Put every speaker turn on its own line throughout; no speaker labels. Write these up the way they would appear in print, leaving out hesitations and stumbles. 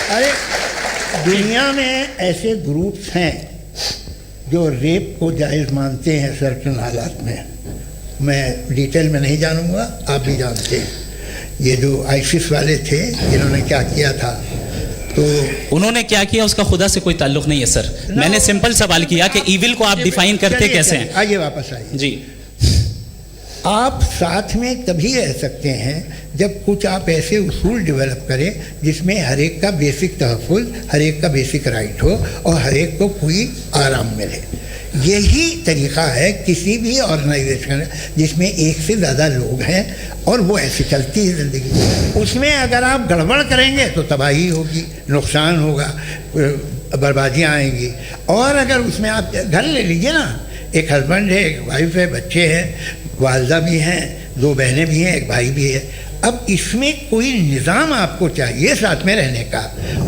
अरे दुनिया में ऐसे ग्रुप्स हैं जो रेप को जायज़ मानते हैं सर्टेन हालात में। मैं डिटेल में नहीं जानूंगा, आप भी जानते हैं। ये जो आईसिस वाले थे इन्होंने क्या किया था, तो
उन्होंने क्या किया उसका खुदा से कोई ताल्लुक नहीं है सर। मैंने सिंपल सवाल किया कि ईविल को आप डिफाइन करते कैसे हैं।
आइए वापस आइए
जी।
आप साथ में तभी रह सकते हैं जब कुछ आप ऐसे उसूल डेवलप करें जिसमें हर एक का बेसिक तहफ़्फ़ुज़, हर एक का बेसिक राइट हो और हर एक को कोई आराम मिले। यही तरीक़ा है किसी भी ऑर्गेनाइजेशन जिसमें एक से ज़्यादा लोग हैं और वो ऐसे चलती है ज़िंदगी। उसमें अगर आप गड़बड़ करेंगे तो तबाही होगी, नुकसान होगा, बर्बादियाँ आएंगी। और अगर उसमें आप घर ले लीजिए ना, एक हस्बैंड है, एक वाइफ है, बच्चे हैं, वालदा भी हैं, 2 बहनें भी हैं, एक भाई भी है। अब इसमें कोई निज़ाम आपको चाहिए साथ में रहने का,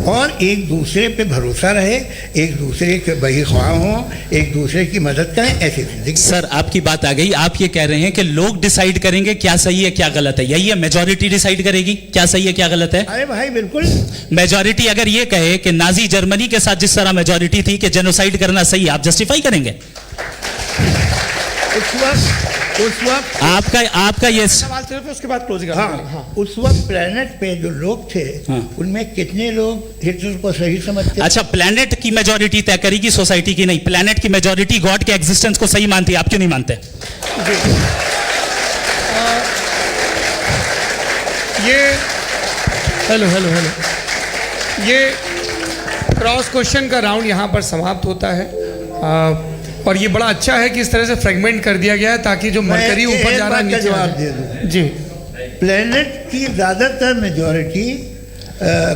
और एक दूसरे पे भरोसा रहे, एक दूसरे के बहीख्वाह हों, एक दूसरे की मदद करें, ऐसी जिंदगी।
सर आपकी बात आ गई। आप ये कह रहे हैं कि लोग डिसाइड करेंगे क्या सही है क्या गलत है, यही है? मेजॉरिटी डिसाइड करेगी क्या सही है क्या गलत है?
अरे भाई बिल्कुल।
मेजॉरिटी अगर ये कहे कि नाजी जर्मनी के साथ जिस तरह मेजॉरिटी थी कि जेनोसाइड करना सही, आप जस्टिफाई करेंगे?
उस वक्त
आपका ये
सवाल सिर्फ उसके बाद क्लोजिंग।
हाँ, उस वक्त प्लेनेट पे जो लोग थे उनमें कितने लोग हिटलर को सही समझते?
अच्छा, प्लेनेट की मेजॉरिटी तय करेगी, सोसाइटी की नहीं। प्लेनेट की मेजॉरिटी गॉड के एग्जिस्टेंस को सही मानती है, आप क्यों नहीं मानते?
ये हेलो ये क्रॉस क्वेश्चन का राउंड यहाँ पर समाप्त होता है। और ये बड़ा अच्छा है कि इस तरह से फ्रेगमेंट कर दिया गया है ताकि जो मरकरी ऊपर जा रहा है नीचे
जवाब दे दूं।
जी।
प्लेनेट की ज़्यादातर मेजॉरिटी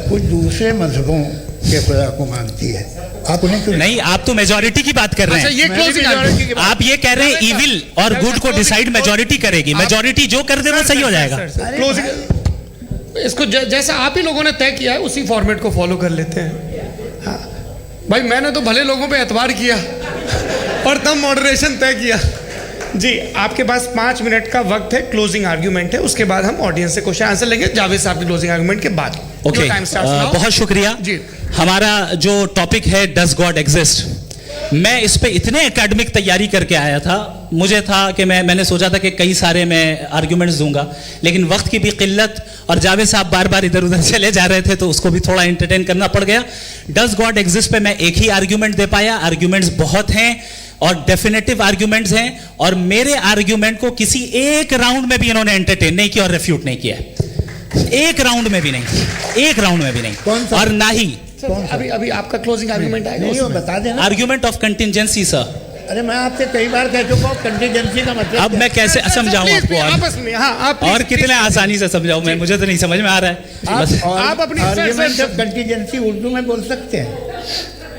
कुछ दूसरे मजहबों के खुदा को मानती है। आप उन्हें क्यों
नहीं? आप तो मेजॉरिटी की बात कर रहे हैं।
अच्छा, ये क्लोजिंग
आप ये कह रहे हैं इविल और गुड को डिसाइड मेजॉरिटी करेगी। मेजॉरिटी जो कर दे वो सही हो जाएगा।
क्लोजिंग इसको जैसा आप ही लोगों ने तय किया है उसी फॉर्मेट को फॉलो कर लेते हैं। हाँ भाई, मैंने तो भले लोगों पे एतबार किया और तब मॉडरेशन तय किया। जी, आपके पास 5 मिनट का वक्त है, क्लोजिंग आर्ग्यूमेंट है, उसके बाद हम ऑडियंस से क्वेश्चन आंसर लेंगे जावेद साहब की क्लोजिंग आर्ग्यूमेंट के बाद।
ओके, बहुत शुक्रिया जी। हमारा जो टॉपिक है डज गॉड एग्जिस्ट, मैं इस पे इतने एकेडमिक तैयारी करके आया था। मुझे था कि मैंने सोचा था कि कई सारे मैं आर्ग्यूमेंट्स दूंगा, लेकिन वक्त की भी किल्लत और जावेद साहब बार बार इधर उधर चले जा रहे थे तो उसको भी थोड़ा एंटरटेन करना पड़ गया। डज गॉड एग्जिस्ट पे मैं एक ही आर्ग्यूमेंट दे पाया। आर्ग्यूमेंट्स बहुत हैं और डेफिनेटिव आर्ग्यूमेंट्स हैं, और मेरे आर्ग्यूमेंट को किसी एक राउंड में भी इन्होंने एंटरटेन नहीं किया और रेफ्यूट नहीं किया। एक राउंड में भी नहीं, एक राउंड में भी नहीं। और ना ही
अभी आपका क्लोजिंग आर्ग्यूमेंट आएगा,
नहीं, वो बता देना।
Argument of contingency sir.
अरे मैं आपसे कई बार कह चुका हूँ कंटिजेंसी का मतलब।
अब मैं कैसे समझाऊं आपको?
आपस में हाँ, आप
और कितने आसानी से समझाऊं मैं? मुझे तो नहीं समझ में आ रहा है।
आप अपनी आर्ग्यूमेंट ऑफ कंटिजेंसी उर्दू में बोल सकते हैं।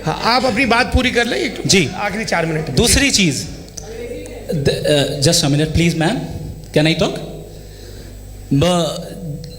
हाँ, आप अपनी बात पूरी कर लें
जी,
आखिरी 4 मिनट।
दूसरी चीज, just a minute please ma'am, can I talk?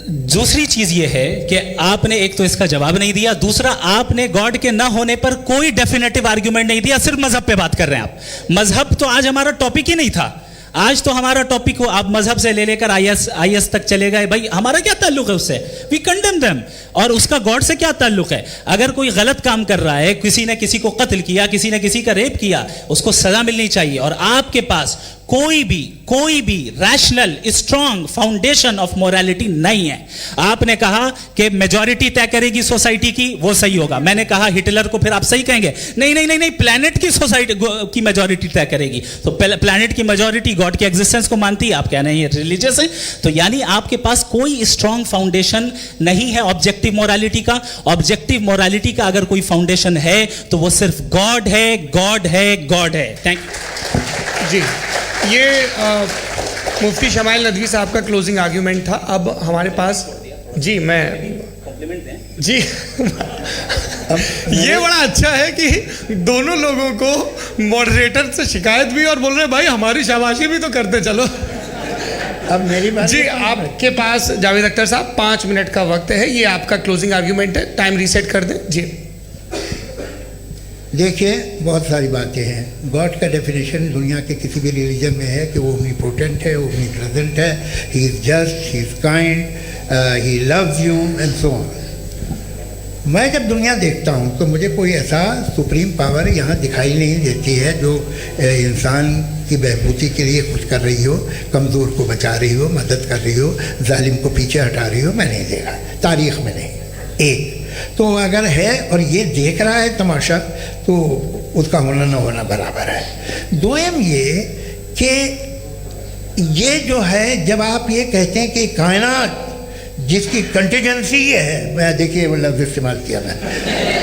दूसरी चीज ये है कि आपने एक तो इसका जवाब नहीं दिया, दूसरा आपने गॉड के ना होने पर कोई डेफिनेटिव आर्ग्यूमेंट नहीं दिया, सिर्फ मजहब पे बात कर रहे हैं आप। मजहब तो आज हमारा टॉपिक ही नहीं था। आज तो हमारा टॉपिक हो, आप मजहब से ले लेकर आईएस तक चले गए। भाई हमारा क्या ताल्लुक है उससे? We condemn them. और उसका गॉड से क्या ताल्लुक है? अगर कोई गलत काम कर रहा है, किसी ने किसी को कत्ल किया, किसी ने किसी का रेप किया, उसको सजा मिलनी चाहिए। और आपके पास कोई भी rational strong foundation of morality नहीं है। आपने कहा कि मेजॉरिटी तय करेगी सोसाइटी की, वो सही होगा। मैंने कहा हिटलर को फिर आप सही कहेंगे? नहीं, प्लैनेट की सोसाइटी की मेजॉरिटी तय करेगी। तो प्लैनेट की मेजॉरिटी गॉड के एग्जिस्टेंस को मानती है, आप कह रहे हैं रिलीजियस है। तो यानी आपके पास कोई स्ट्रॉन्ग फाउंडेशन नहीं है ऑब्जेक्टिव मोरालिटी का। ऑब्जेक्टिव मोरालिटी का अगर कोई फाउंडेशन है तो वो सिर्फ गॉड है, गॉड है, गॉड है। थैंक यू
जी। ये मुफ्ती शमाइल नदवी साहब का क्लोजिंग आर्ग्यूमेंट था। अब हमारे पास जी, मैं जी ये बड़ा अच्छा है कि दोनों लोगों को मॉडरेटर से शिकायत भी और बोल रहे भाई हमारी शाबाशी भी तो करते चलो।
अब मेरी बात
जी, आपके पास जावेद अख्तर साहब 5 मिनट का वक्त है। ये आपका क्लोजिंग आर्ग्यूमेंट है, टाइम रीसेट कर दें जी।
देखिए, बहुत सारी बातें हैं। गॉड का डेफिनेशन दुनिया के किसी भी रिलीजन में है कि वो ओमनीपोटेंट है, ओमनीप्रेजेंट है, he is just, he is kind, he loves you and so on. मैं जब दुनिया देखता हूँ तो मुझे कोई ऐसा सुप्रीम पावर यहाँ दिखाई नहीं देती है जो इंसान की बहबूदी के लिए कुछ कर रही हो, कमज़ोर को बचा रही हो, मदद कर रही हो, जालिम को पीछे हटा रही हो। मैं नहीं देखा, तारीख़ में नहीं। एक तो अगर है और ये देख रहा है तमाशा, तो उसका होना न होना बराबर है। दोयम ये कि ये जो है, जब आप ये कहते हैं कि कायनात जिसकी कंटीजेंसी ये है, मैं देखिए वो लफ्ज़ इस्तेमाल किया मैं,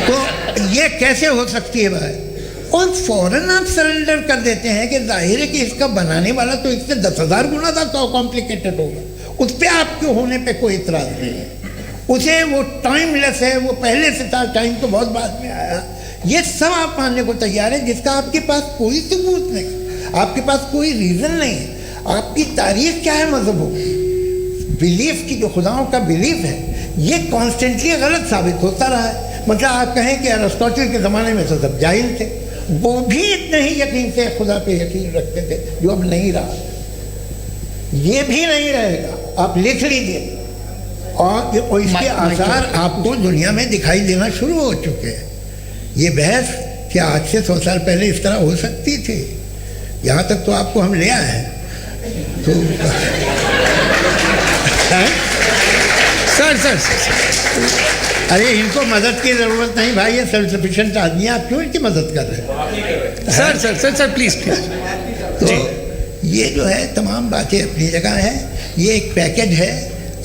तो ये कैसे हो सकती है भाई? और फ़ौरन आप सरेंडर कर देते हैं कि जाहिर है कि इसका बनाने वाला तो इससे 10,000 गुना ज़्यादा कॉम्प्लिकेटेड होगा। उस पर आपके होने पे कोई इतराज़ नहीं है। उसे वो टाइमलेस है, वो पहले से था, टाइम तो बहुत बाद में आया। ये सब आप मानने को तैयार है जिसका आपके पास कोई सबूत नहीं, आपके पास कोई रीज़न नहीं है। आपकी तारीख क्या है मज़हबों की? बिलीफ की, जो खुदाओं का बिलीफ है, ये कॉन्स्टेंटली गलत साबित होता रहा है। मतलब आप कहें कि अरिस्टोटल के ज़माने में तो सब जाहिल थे, वो भी इतने ही यकीन से खुदा पे यकीन रखते थे, जो अब नहीं रहा, ये भी नहीं रहेगा। आप लिख लीजिए, और इसके आसार आपको दुनिया में दिखाई देना शुरू हो चुके हैं। ये बहस क्या आज से 100 साल पहले इस तरह हो सकती थी? यहाँ तक तो आपको हम ले आए हैं। तो
सर
अरे इनको मदद की ज़रूरत नहीं भाई, ये सेल्फ सफिशिएंट आदमी है, आप क्यों इनकी मदद कर रहे हैं?
Sir please.
तो ये जो है तमाम बातें अपनी जगह हैं। ये एक पैकेज है।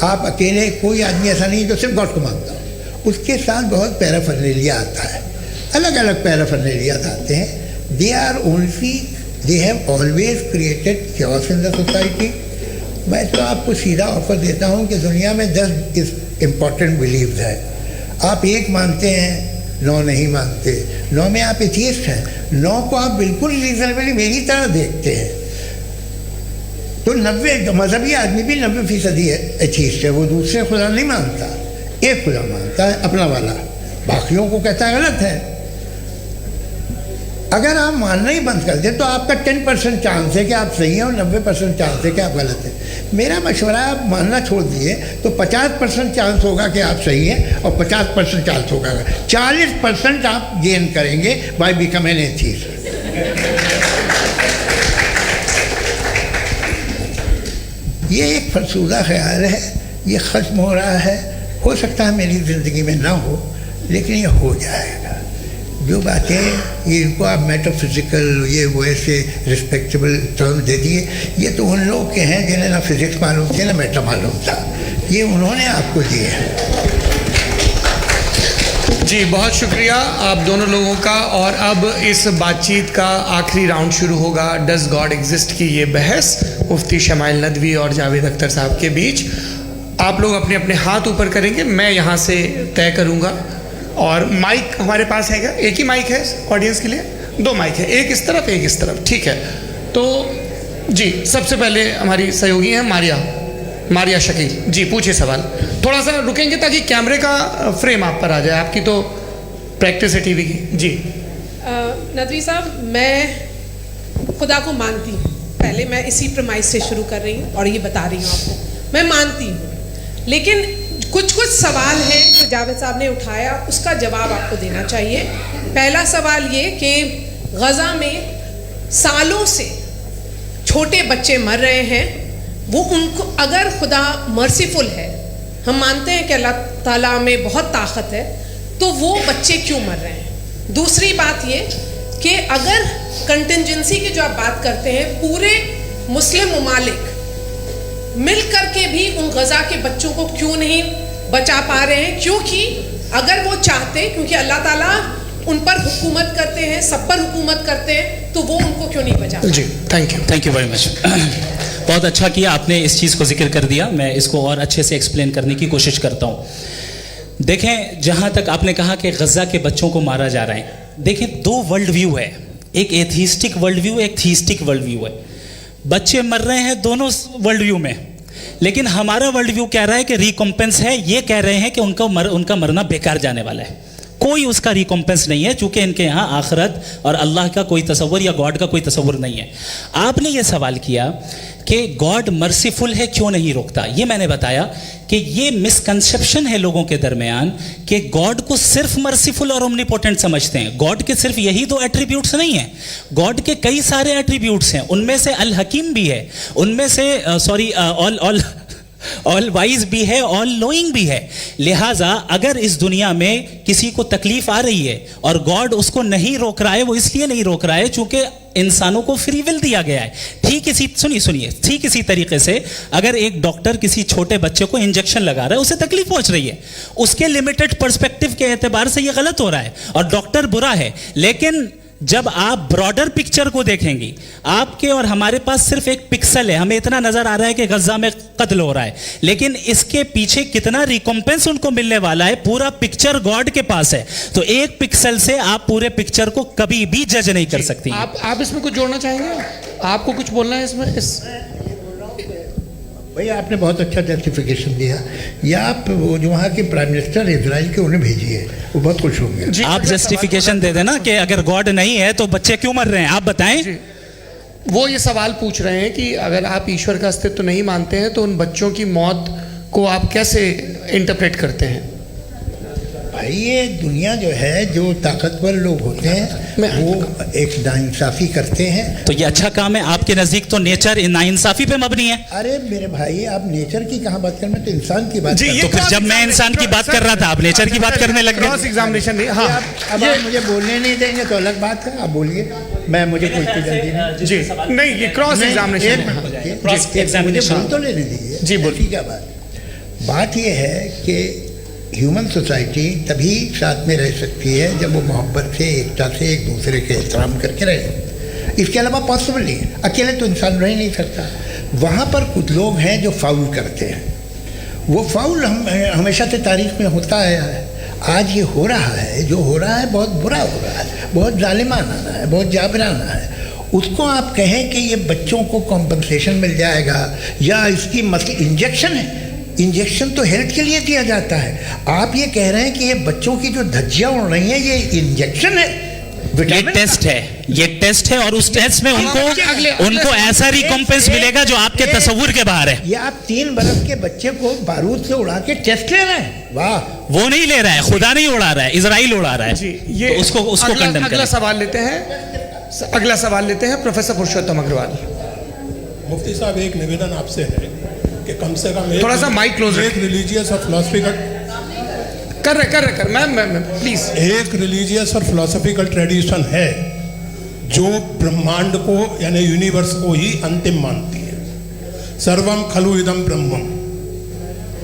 आप अकेले, कोई आदमी ऐसा नहीं जो सिर्फ गॉड को मानता हो, उसके साथ बहुत पैराफर्नेलिया आता है, अलग अलग पैराफर्नेलिया आते हैं। They have always created chaos in the society. मैं तो आपको सीधा ऑफर देता हूँ कि दुनिया में 10 इम्पॉर्टेंट बिलीव्स है। आप एक मानते हैं, 9 नहीं मानते, 9 में आप एथियस्ट हैं, 9 को आप बिल्कुल रीजनेबली मेरी तरह देखते हैं। तो 90 मजहबी आदमी भी 90% एथियस्ट है। वो दूसरे खुदा नहीं मानता, एक खुदा मानता है, अपना वाला, बाकियों को कहता है गलत है। अगर आप मानना ही बंद कर दें तो आपका 10% चांस है कि आप सही हैं और 90% चांस है कि आप गलत हैं। मेरा मशवरा है, आप मानना छोड़ दिए तो 50% चांस होगा कि आप सही हैं और 50% चांस होगा, 40% आप गेन करेंगे बाय बिकम एन एथियस्ट। ये एक फरसूदा ख्याल है, ये ख़त्म हो रहा है। हो सकता है मेरी ज़िंदगी में ना हो, लेकिन ये हो जाएगा। जो बातें ये इनको आप मेटाफिज़िकल, ये वो ऐसे रिस्पेक्टेबल टर्म दे दिए, ये तो उन लोग के हैं जिन्हें ना फिज़िक्स मालूम थी ना मेटा मालूम था, ये उन्होंने आपको दिए हैं।
जी बहुत शुक्रिया आप दोनों लोगों का। और अब इस बातचीत का आखिरी राउंड शुरू होगा, डज गॉड एग्जिस्ट की ये बहस मुफ्ती शमाइल नदवी और जावेद अख्तर साहब के बीच। आप लोग अपने अपने हाथ ऊपर करेंगे, मैं यहाँ से तय करूँगा। और माइक हमारे पास है क्या? एक ही माइक है ऑडियंस के लिए? 2 माइक है, एक इस तरफ एक इस तरफ, ठीक है। तो जी सबसे पहले हमारी सहयोगी हैं मारिया शकील जी, पूछिए सवाल। थोड़ा सा रुकेंगे ताकि कैमरे का फ्रेम आप पर आ जाए, आपकी तो प्रैक्टिस है टीवी की। जी
नदवी साहब, मैं खुदा को मानती हूँ, पहले मैं इसी प्रमाइस से शुरू कर रही हूँ और ये बता रही हूँ आपको, मैं मानती हूँ। लेकिन कुछ सवाल हैं जो जावेद साहब ने उठाया, उसका जवाब आपको देना चाहिए। पहला सवाल ये कि गज़ा में सालों से छोटे बच्चे मर रहे हैं, वो उनको, अगर खुदा मर्सीफुल है, हम मानते हैं कि अल्लाह ताला में बहुत ताकत है, तो वो बच्चे क्यों मर रहे हैं? दूसरी बात ये कि अगर कंटिजेंसी की जो आप बात करते हैं, पूरे मुस्लिम ममालिक मिल कर के भी उन गज़ा के बच्चों को क्यों नहीं बचा पा रहे हैं? क्योंकि अगर वो चाहते, क्योंकि अल्लाह ताला उन पर हुकूमत करते हैं, सब पर हुकूमत करते हैं, तो वो उनको क्यों नहीं बचा?
जी थैंक यू
वेरी मच। बहुत अच्छा किया आपने इस चीज़ को जिक्र कर दिया, मैं इसको और अच्छे से एक्सप्लेन करने की कोशिश करता हूँ। देखें, जहाँ तक आपने कहा कि गज़ा के बच्चों को मारा जा रहा है, देखें 2 वर्ल्ड व्यू है, एक एथिस्टिक वर्ल्ड व्यू, एक थीस्टिक वर्ल्ड व्यू है। बच्चे मर रहे हैं दोनों वर्ल्ड व्यू में, लेकिन हमारा वर्ल्ड व्यू कह रहा है कि रिकॉम्पेंस है, ये कह रहे हैं कि उनका मरना बेकार जाने वाला है, कोई उसका रिकॉम्पेंस नहीं है, चूंकि इनके यहाँ आखिरत और अल्लाह का कोई तसव्वुर या गॉड का कोई तसव्वुर नहीं है। आपने ये सवाल किया कि गॉड मर्सीफुल है, क्यों नहीं रोकता। ये मैंने बताया कि ये मिसकंसेप्शन है लोगों के दरमियान कि गॉड को सिर्फ मर्सीफुल और ओमनीपोटेंट समझते हैं। गॉड के सिर्फ यही दो एट्रीब्यूट्स नहीं हैं, गॉड के कई सारे एट्रीब्यूट्स हैं। उनमें से अल हकीम भी है, उनमें से ऑल वाइज भी है, ऑल नोइंग भी है। लिहाजा अगर इस दुनिया में किसी को तकलीफ आ रही है और गॉड उसको नहीं रोक रहा है, वो इसलिए नहीं रोक रहा है चूंकि इंसानों को फ्री विल दिया गया है। ठीक इसी तरीके से अगर एक डॉक्टर किसी छोटे बच्चे को इंजेक्शन लगा रहा है, उसे तकलीफ पहुंच रही है, उसके लिमिटेड पर्सपेक्टिव के एतबार से यह गलत हो रहा है और डॉक्टर बुरा है। लेकिन जब आप ब्रॉडर पिक्चर को देखेंगी, आपके और हमारे पास सिर्फ एक पिक्सल है, हमें इतना नजर आ रहा है कि गजा में कत्ल हो रहा है, लेकिन इसके पीछे कितना रिकॉम्पेंस उनको मिलने वाला है, पूरा पिक्चर गॉड के पास है। तो एक पिक्सल से आप पूरे पिक्चर को कभी भी जज नहीं कर सकती।
आप इसमें कुछ जोड़ना चाहेंगे? आपको कुछ बोलना है इसमें?
भैया आपने बहुत अच्छा जस्टिफिकेशन दिया। या आप वो जो वहाँ के प्राइम मिनिस्टर इजराइल के उन्हें भेजिए, वो बहुत खुश होंगे।
आप जस्टिफिकेशन दे देना कि अगर गॉड नहीं है तो बच्चे क्यों मर रहे हैं, आप बताएं।
वो ये सवाल पूछ रहे हैं कि अगर आप ईश्वर का अस्तित्व नहीं मानते हैं तो उन बच्चों की मौत को आप कैसे इंटरप्रेट करते हैं?
भाई ये दुनिया जो है, जो ताकतवर लोग होते हैं वो एक नाइंसाफ़ी करते हैं।
तो ये अच्छा काम है आपके नज़दीक, तो नेचर नाइंसाफ़ी पे मबनी है।
अरे मेरे भाई, आप नेचर की कहाँ बात कर रहे हैं, तो इंसान की बात कर रहे हैं।
तो फिर जब मैं इंसान की बात कर रहा था, आप नेचर की बात करने लग गए।
क्रॉस एग्जामिनेशन नहीं। हाँ,
अब आप मुझे बोलने नहीं देंगे तो अलग बात है, आप बोलिए, मुझे कोई जल्दी नहीं।
जी नहीं, ये क्रॉस एग्जामिनेशन
बोल तो लेने दीजिए।
जी बोलिए।
क्या बात ये है कि ह्यूमन सोसाइटी तभी साथ में रह सकती है जब वो मोहब्बत से, एकता से, एक दूसरे के एहतराम करके रहे। इसके अलावा पॉसिबल नहीं है, अकेले तो इंसान रह नहीं सकता। वहाँ पर कुछ लोग हैं जो फाउल करते हैं, वो फाउल हमेशा से तारीख में होता आया है। आज ये हो रहा है, जो हो रहा है बहुत बुरा हो रहा है, बहुत जालिमाना है, बहुत जाबराना है। उसको आप कहें कि ये बच्चों को कॉम्पनसेशन मिल जाएगा या इसकी इंजेक्शन है, इंजेक्शन तो हेल्थ के लिए दिया जाता है। आप ये कह रहे हैं कि ये बच्चों की जो धज्जियां उड़ रही हैं ये इंजेक्शन है,
ये टेस्ट है और उस टेस्ट में उनको ऐसा रिकॉम्पेंस मिलेगा जो आपके तसव्वुर के बाहर है।
ये आप 3 बरस के बच्चे को बारूद से उड़ा के टेस्ट ले रहे हैं। वाह,
वो नहीं ले रहा है, खुदा नहीं उड़ा रहा है, इजराइल उड़ा रहा है।
जी, ये
तो उसको कंडेम करें।
अगला सवाल लेते हैं प्रोफेसर पुरुषोत्तम अग्रवाल।
मुफ्ती साहब, एक निवेदन आपसे है कि कम से कम
थोड़ा सा माइक क्लोज,
एक रिलीजियस और फिलोसफिकल
कर मैं प्लीज।
एक रिलीजियस और फिलोसफिकल ट्रेडिशन है जो ब्रह्मांड को यानी यूनिवर्स को ही अंतिम मानती है। सर्वम खलु इदम ब्रह्मम,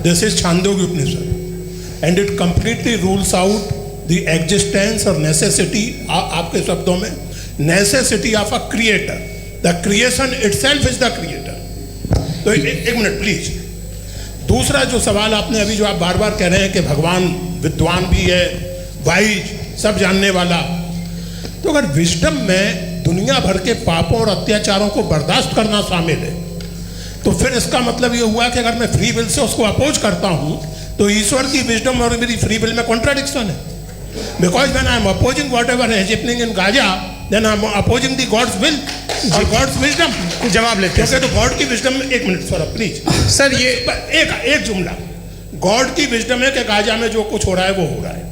this is Chandogya Upanishad, and it completely rules out the existence और नेसेसिटी, आपके शब्दों में necessity of a creator. The creation itself is the creator. तो एक मिनट प्लीज। दूसरा जो सवाल आपने अभी, जो आप बार बार कह रहे हैं कि भगवान विद्वान भी है, वाइज, सब जानने वाला, तो अगर विजडम में दुनिया भर के पापों और अत्याचारों को बर्दाश्त करना शामिल है, तो फिर इसका मतलब ये हुआ कि अगर मैं फ्री विल से उसको अपोज करता हूं तो ईश्वर की विजडम और मेरी फ्री विल में कॉन्ट्राडिक्शन है। Because when I am opposing whatever is happening in Gaza, then I am opposing the God's will और गॉड्स विजडम।
जवाब लेते हैं
तो गॉड की विजडम में, एक मिनट सर प्लीज
सर, ये
एक जुमला। गॉड की विजडम है कि गाजा में जो कुछ हो रहा है वो हो रहा है,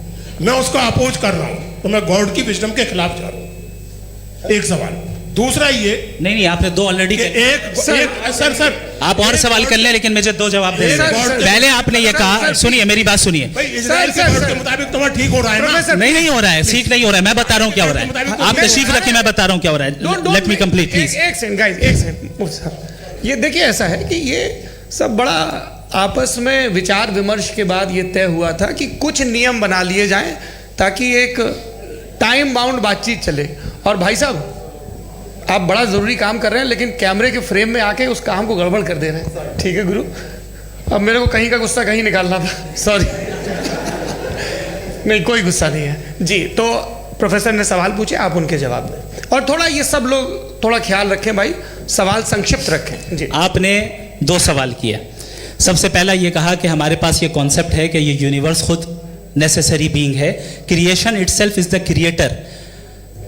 मैं उसको अपोज कर रहा हूं, तो मैं गॉड की विजडम के खिलाफ जा रहा हूं। एक सवाल। दूसरा ये
नहीं, आपने 2 ऑलरेडी।
सर
आप और सवाल कर लें, लेकिन मुझे 2 जवाब दे। पहले आपने ये कहा, सुनिए मेरी बात सुनिए।
इजराइल के गॉड के मुताबिक तुम्हारा ठीक हो रहा है ना?
नहीं हो रहा है, ठीक नहीं हो रहा है। मैं बता रहा हूँ क्या हो रहा है, आप तशरीफ रखिए, मैं बता रहा हूँ क्या हो रहा है। Let me complete please.
एक सेकंड गाइस, एक सेकंड। ये देखिए, ऐसा है कि ये सब बड़ा आपस में विचार विमर्श के बाद ये तय हुआ था कि कुछ नियम बना लिए जाएं ताकि एक टाइम बाउंड बातचीत चले। और भाई साहब, आप बड़ा ज़रूरी काम कर रहे हैं लेकिन कैमरे के फ्रेम में आके उस काम को गड़बड़ कर दे रहे हैं। ठीक है गुरु, अब मेरे को कहीं का गुस्सा कहीं निकालना था, सॉरी। नहीं, कोई गुस्सा नहीं है जी। तो प्रोफेसर ने सवाल पूछे, आप उनके जवाब दें, और थोड़ा ये सब लोग थोड़ा ख्याल रखें भाई, सवाल संक्षिप्त रखें जी।
आपने 2 सवाल किए। सबसे पहला ये कहा कि हमारे पास ये कॉन्सेप्ट है कि ये यूनिवर्स खुद नेसेसरी बीइंग है, creation itself is the creator.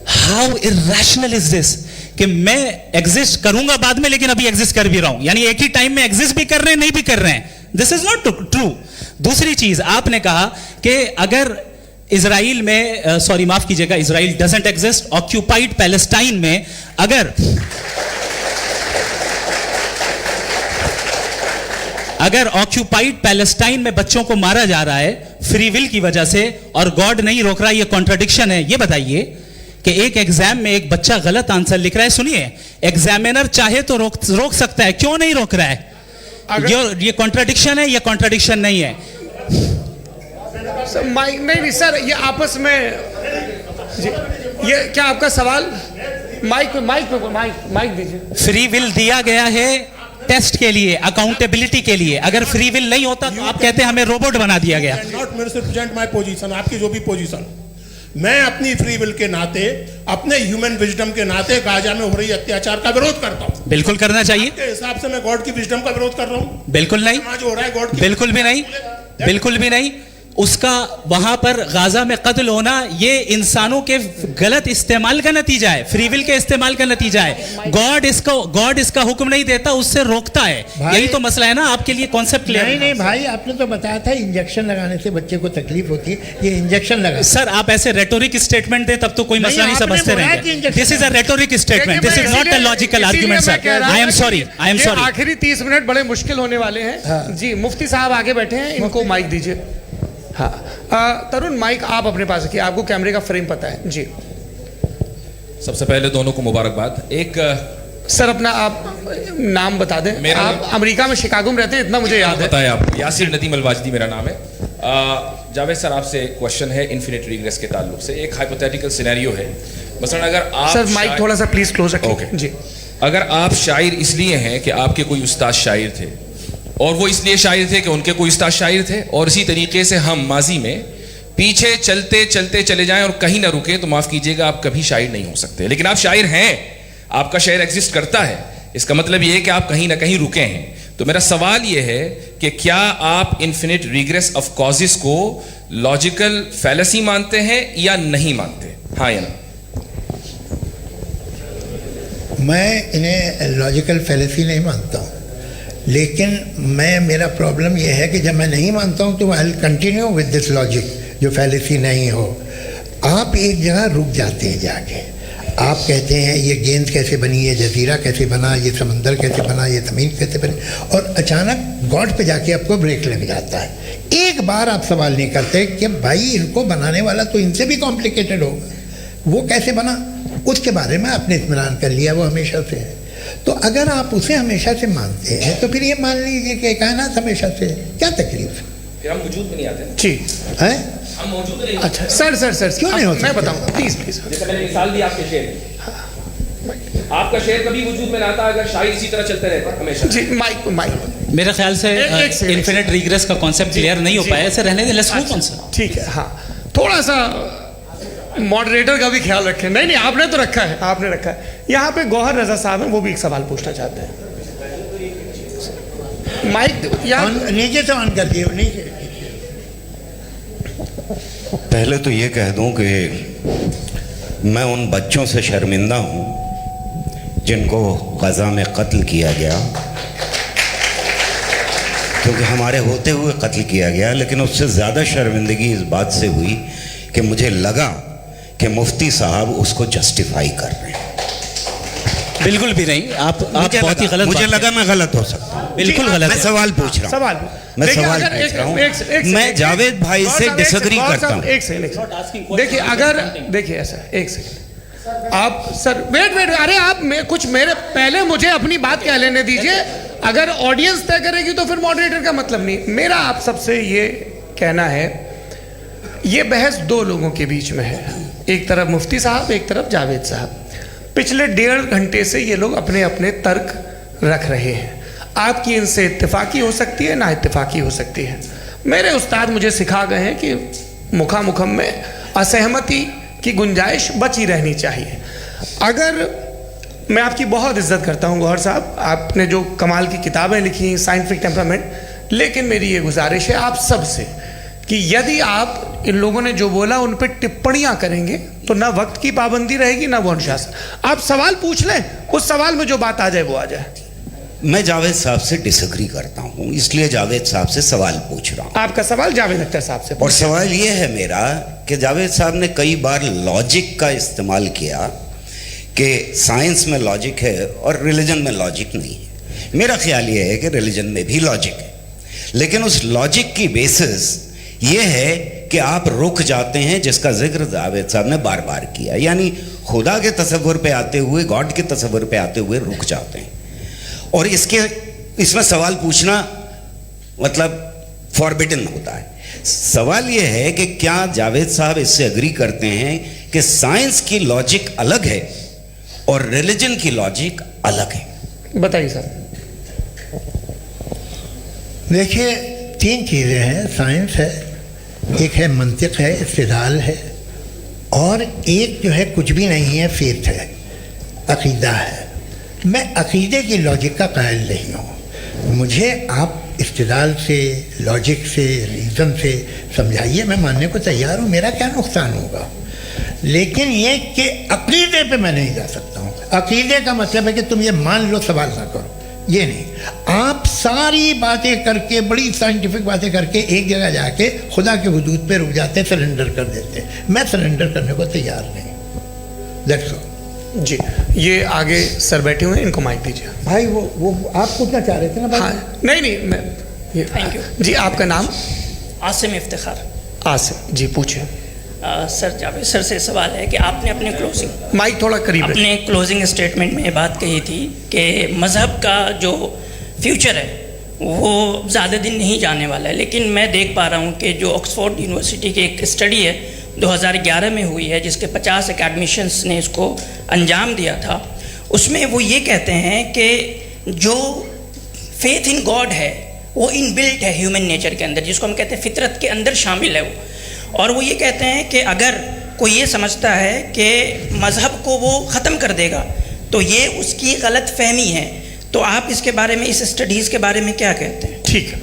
How irrational is this कि मैं एग्जिस्ट करूंगा बाद में, लेकिन अभी एग्जिस्ट कर भी रहा हूं, यानी एक ही टाइम में एग्जिस्ट भी कर रहे हैं, नहीं भी कर रहे हैं। This is not true. दूसरी चीज आपने कहा कि अगर इजराइल में, सॉरी माफ कीजिएगा, Israel doesn't exist, occupied Palestine में अगर ऑक्यूपाइड पैलेस्टाइन में बच्चों को मारा जा रहा है फ्री विल की वजह से और गॉड नहीं रोक रहा, ये कॉन्ट्रडिक्शन है। ये बताइए कि एक एग्जाम में एक बच्चा गलत आंसर लिख रहा है, सुनिए, एग्जामिनर चाहे तो रोक सकता है, क्यों नहीं रोक रहा है? ये कॉन्ट्रडिक्शन है, ये कॉन्ट्रडिक्शन नहीं है।
माइक नहीं सर, ये आपस में ये क्या आपका सवाल? माइक दीजिए।
फ्री विल दिया गया है टेस्ट के लिए, अकाउंटेबिलिटी के लिए। अगर फ्री विल नहीं होता तो आप कहते हैं हमें रोबोट बना दिया गया।
नॉट मिसरिप्रेजेंट माय पोजीशन, आपकी जो भी पोजीशन, मैं अपनी फ्री विल के नाते, अपने ह्यूमन विजडम के नाते गाजा में हो रही अत्याचार का विरोध करता हूं।
बिल्कुल करना चाहिए।
के हिसाब से मैं गॉड की विजडम का विरोध कर रहा हूं?
बिल्कुल नहीं,
जो हो रहा है गॉड की,
बिल्कुल भी नहीं, बिल्कुल भी नहीं। उसका वहां पर गाजा में कत्ल होना ये इंसानों के गलत इस्तेमाल का नतीजा है, फ्री विल के इस्तेमाल का नतीजा है। गॉड इसका हुक्म नहीं देता, उससे रोकता है। यही तो मसला है ना, आपके लिए कॉन्सेप्ट क्लियर
नहीं नहीं भाई, आपने तो बताया था इंजेक्शन लगाने से बच्चे को तकलीफ होती है, ये इंजेक्शन लगा।
सर आप ऐसे रेटोरिक स्टेटमेंट दें तब तो कोई मसला नहीं समझते रहेंगे। This is a rhetoric statement, this is not a logical argument sir. I am sorry.
आखिरी 30 मिनट बड़े मुश्किल होने वाले हैं। जी मुफ्ती साहब आगे बैठे हैं, इनको माइक दीजिए। हाँ तरुण, माइक आप अपने पास रखिए, आपको कैमरे का फ्रेम पता है जी।
सबसे पहले दोनों को मुबारकबाद। एक
सर अपना आप नाम बता दें। आप अमेरिका में शिकागो में रहते हैं, इतना मुझे याद है।
बताया आप, यासिर नदीम अलवाजदी मेरा नाम है। जावेद सर आपसे क्वेश्चन है इन्फिनिट रिग्रेस के ताल्लुक से। एक हाइपोथेटिकल सिनेरियो है, मसलन अगर आप
सर माइक थोड़ा सा प्लीज क्लोज रखें।
ओके
जी।
अगर आप शायर इसलिए हैं कि आपके कोई उस्ताद शायर थे और वो इसलिए शायर थे कि उनके कोई उस्ताद शायर थे, और इसी तरीके से हम माजी में पीछे चलते चलते चले जाएं और कहीं ना रुके, तो माफ कीजिएगा आप कभी शायर नहीं हो सकते। लेकिन आप शायर हैं, आपका शायर एग्जिस्ट करता है, इसका मतलब ये है कि आप कहीं ना कहीं रुके हैं। तो मेरा सवाल ये है कि क्या आप इन्फिनिट रिग्रेस ऑफ कॉजेस को लॉजिकल फैलेसी मानते हैं या नहीं मानते? हाँ या ना?
मैं इन्हें लॉजिकल फैलेसी नहीं मानता हूँ, लेकिन मेरा प्रॉब्लम यह है कि जब मैं नहीं मानता हूँ तो I will continue with this logic जो फैलेसी नहीं हो। आप एक जगह रुक जाते हैं जाके, आप कहते हैं ये गेंद कैसे बनी, ये जजीरा कैसे बना, ये समंदर कैसे बना, ये ज़मीन कैसे बनी, और अचानक गॉड पे जाके आपको ब्रेक लग जाता है। एक बार आप सवाल नहीं करते कि भाई इनको बनाने वाला तो इनसे भी कॉम्प्लिकेटेड होगा, वो कैसे बना, उसके बारे में आपने इत्मीनान कर लिया, वो हमेशा से है। तो अगर आप उसे हमेशा से मानते हैं तो फिर ये मान लीजिए कि कायनात हमेशा से है, क्या तकलीफ है?
फिर हम वजूद में नहीं आते
जी
हैं?
हम मौजूद नहीं।
अच्छा सर
क्यों नहीं हो सकते?
मैं बताऊंगा प्लीज।
जैसे मैंने मिसाल दी आपके शेर, आपका शेर कभी वजूद में ना आता अगर शायर इसी तरह चलते रहते हमेशा।
जी माइक
मेरे ख्याल से इन्फिनिट रिग्रेस का कॉन्सेप्ट क्लियर नहीं हो पाया, ऐसे रहने दें, लेट्स मूव ऑन सर।
ठीक है। हाँ थोड़ा सा मॉडरेटर का भी ख्याल रखें। नहीं आपने तो रखा है, आपने रखा है। यहाँ पे गौहर रजा साहब हैं, वो भी एक सवाल पूछना चाहते हैं। माइक
नीचे से ऑन कर दिए नीचे।
पहले तो ये कह दूं कि मैं उन बच्चों से शर्मिंदा हूं जिनको गजा में कत्ल किया गया, क्योंकि हमारे होते हुए कत्ल किया गया। लेकिन उससे ज़्यादा शर्मिंदगी इस बात से हुई कि मुझे लगा कि मुफ्ती साहब उसको जस्टिफाई कर रहे हैं।
बिल्कुल भी नहीं, आप बहुत ही गलत।
मुझे लगा मैं गलत हो सकता हूँ,
बिल्कुल गलत।
मैं सवाल पूछ रहा हूँ, मैं सवाल पूछ रहा हूँ। मैं जावेद भाई से डिसएग्री करता हूँ।
एक सेकंड देखिए, अगर देखिए ऐसा, एक सेकंड आप सर वेट अरे आप कुछ मेरे पहले मुझे अपनी बात कह लेने दीजिए। अगर ऑडियंस तय करेगी तो फिर मॉडरेटर का मतलब नहीं। मेरा आप सबसे ये कहना है, ये बहस दो लोगों के बीच में है, एक तरफ मुफ्ती साहब, एक तरफ जावेद साहब। पिछले 1.5 घंटे से ये लोग अपने अपने तर्क रख रहे हैं। आपकी इनसे इत्तेफाकी हो सकती है, ना इत्तेफाकी हो सकती है। मेरे उस्ताद मुझे सिखा गए हैं कि मुखामुखम में असहमति की गुंजाइश बची रहनी चाहिए। अगर मैं आपकी बहुत इज्जत करता हूँ गौहर साहब, आपने जो कमाल की किताबें लिखी, साइंटिफिक टेम्परामेंट, लेकिन मेरी ये गुजारिश है आप सब से कि यदि आप इन लोगों ने जो बोला उन पर टिप्पणियां करेंगे तो ना वक्त की पाबंदी रहेगी ना वो अनुशासन। आप सवाल पूछ लें, उस सवाल में जो बात आ जाए वो आ जाए।
मैं जावेद साहब से डिसएग्री करता हूं, इसलिए जावेद साहब से सवाल पूछ रहा हूं।
आपका सवाल जावेद अख्तर साहब से।
और सवाल ये है मेरा कि जावेद साहब ने कई बार लॉजिक का इस्तेमाल किया कि साइंस में लॉजिक है और रिलीजन में लॉजिक नहीं है। मेरा ख्याल ये है कि रिलीजन में भी लॉजिक है, लेकिन उस लॉजिक की बेसिस ये है कि आप रुक जाते हैं, जिसका जिक्र जावेद साहब ने बार बार किया, यानी खुदा के तसव्वुर पे आते हुए, गॉड के तसव्वुर पे आते हुए रुक जाते हैं। और इसमें सवाल पूछना मतलब फॉरबिडन होता है। सवाल यह है कि क्या जावेद साहब इससे एग्री करते हैं कि साइंस की लॉजिक अलग है और रिलीजन की लॉजिक अलग है?
बताइए सर।
देखिए, तीन चीज़ें हैं। साइंस है, एक है मंतिक है, इस्तिदलाल है, और एक जो है कुछ भी नहीं है, फेथ है, अकीदा है। मैं अकीदे की लॉजिक का कायल नहीं हूँ। मुझे आप इस्तिदलाल से, लॉजिक से, रीज़न से समझाइए, मैं मानने को तैयार हूँ, मेरा क्या नुकसान होगा। लेकिन ये कि अकीदे पे मैं नहीं जा सकता हूँ। अकीदे का मतलब है कि तुम ये मान लो, सवाल ना करो, ये नहीं। आप सारी बातें करके, बड़ी साइंटिफिक बातें करके एक जगह जाके खुदा के हुदूद पे रुक जाते, सरेंडर कर देते। मैं सरेंडर करने को तैयार नहीं। That's all.
जी, ये आगे सर बैठे हुए हैं, इनको माइक दीजिए।
भाई वो आप पूछना चाह रहे थे ना भाई?
हाँ, नहीं मैं ये
थैंक यू
जी। आपका नाम?
आसिम इफ्तिखार।
आसिम जी, पूछें।
सर, जावेद सर से सवाल है कि आपने अपने
माइक थोड़ा करीब है।
अपने क्लोजिंग स्टेटमेंट में ये बात कही थी कि मज़हब का जो फ्यूचर है वो ज़्यादा दिन नहीं जाने वाला है, लेकिन मैं देख पा रहा हूँ कि जो ऑक्सफोर्ड यूनिवर्सिटी की एक स्टडी है 2011 में हुई है, जिसके 50 एकेडमिशियंस ने इसको अंजाम दिया था, उसमें वो ये कहते हैं कि जो फेथ इन गॉड है वो इनबिल्ट है ह्यूमन नेचर के अंदर, जिसको हम कहते हैं फितरत के अंदर शामिल है वो। और वो ये कहते हैं कि अगर कोई ये समझता है कि मज़हब को वो ख़त्म कर देगा तो ये उसकी गलत फहमी है। तो आप इसके बारे में, इस स्टडीज़ के बारे में क्या कहते हैं?
ठीक है,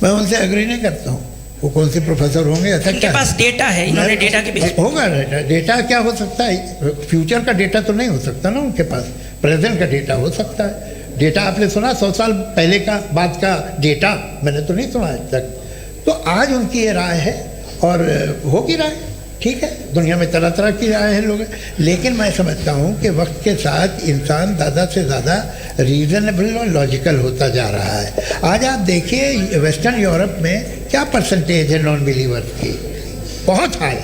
मैं उनसे एग्री नहीं करता हूँ। वो कौन से प्रोफेसर होंगे? ऐसा
इनके पास डेटा है, इन्होंने डेटा के बेसिस
होगा। डेटा क्या हो सकता है? फ्यूचर का डेटा तो नहीं हो सकता ना उनके पास, प्रेजेंट का डेटा हो सकता है। डेटा आपने सुना 100 साल पहले का बाद का डेटा? मैंने तो नहीं सुना आज तक। तो आज उनकी ये राय है और होगी राय, ठीक है। दुनिया में तरह तरह की राय है लोग, लेकिन मैं समझता हूँ कि वक्त के साथ इंसान ज़्यादा से ज़्यादा रीज़नेबल और लॉजिकल होता जा रहा है। आज आप देखिए वेस्टर्न यूरोप में क्या परसेंटेज है नॉन बिलीवर्स की, बहुत हाई।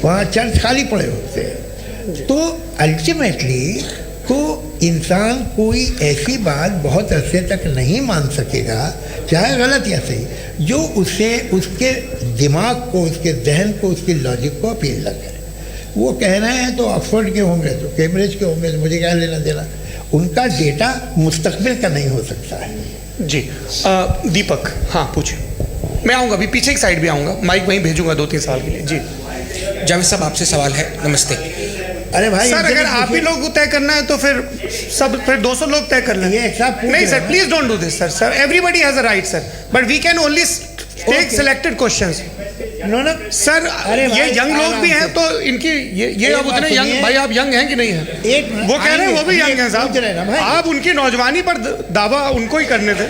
वहाँ चर्च खाली पड़े होते हैं। तो अल्टीमेटली तो इंसान कोई ऐसी बात बहुत अरसे तक नहीं मान सकेगा, चाहे गलत या सही, जो उसे, उसके दिमाग को, उसके जहन को, उसकी लॉजिक को अपील न करे। वो कह रहे हैं तो ऑक्सफोर्ड के होंगे, तो कैम्ब्रिज के होंगे, तो मुझे क्या लेना देना। उनका डेटा मुस्तकबिल का नहीं हो सकता है।
जी दीपक, हाँ पूछे। मैं आऊँगा, अभी पीछे की साइड भी आऊँगा, माइक वहीं भेजूंगा 2-3 साल के लिए। जी
जावेद साहब, आपसे सवाल है। नमस्ते।
अरे भाई
सर, अगर आप ही लोग तय करना है तो फिर 200 लोग तय कर लें। नहीं sir, please don't do this sir. Everybody has a right sir, but we can only take selected questions.
No
sir, ये यंग लोग भी हैं तो इनकी ये अब उतने यंग, भाई आप यंग हैं कि नहीं हैं? वो कह रहे हैं वो भी यंग हैं साहब। आप उनकी नौजवानी पर दावा उनको ही करने थे।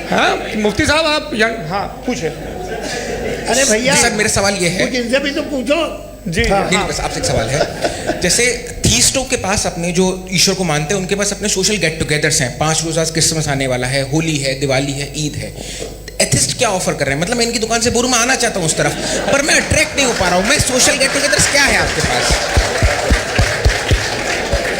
हाँ मुफ्ती साहब, आप यंग, हाँ पूछे।
अरे भैया
सर, मेरा सवाल ये है,
इनसे भी तो पूछो
जी।
नहीं, बस आपसे एक सवाल है। जैसे थीस्टों के पास, अपने जो ईश्वर को मानते हैं, उनके पास अपने सोशल गेट टुगेदर्स हैं। 5 रोज़ आज क्रिसमस आने वाला है, होली है, दिवाली है, ईद है। एथिस्ट क्या ऑफर कर रहे हैं? मतलब मैं इनकी दुकान से बुर में आना चाहता हूँ उस तरफ, पर मैं अट्रैक्ट नहीं हो पा रहा हूँ। मैं सोशल गेट टुगेदर्स क्या है आपके पास?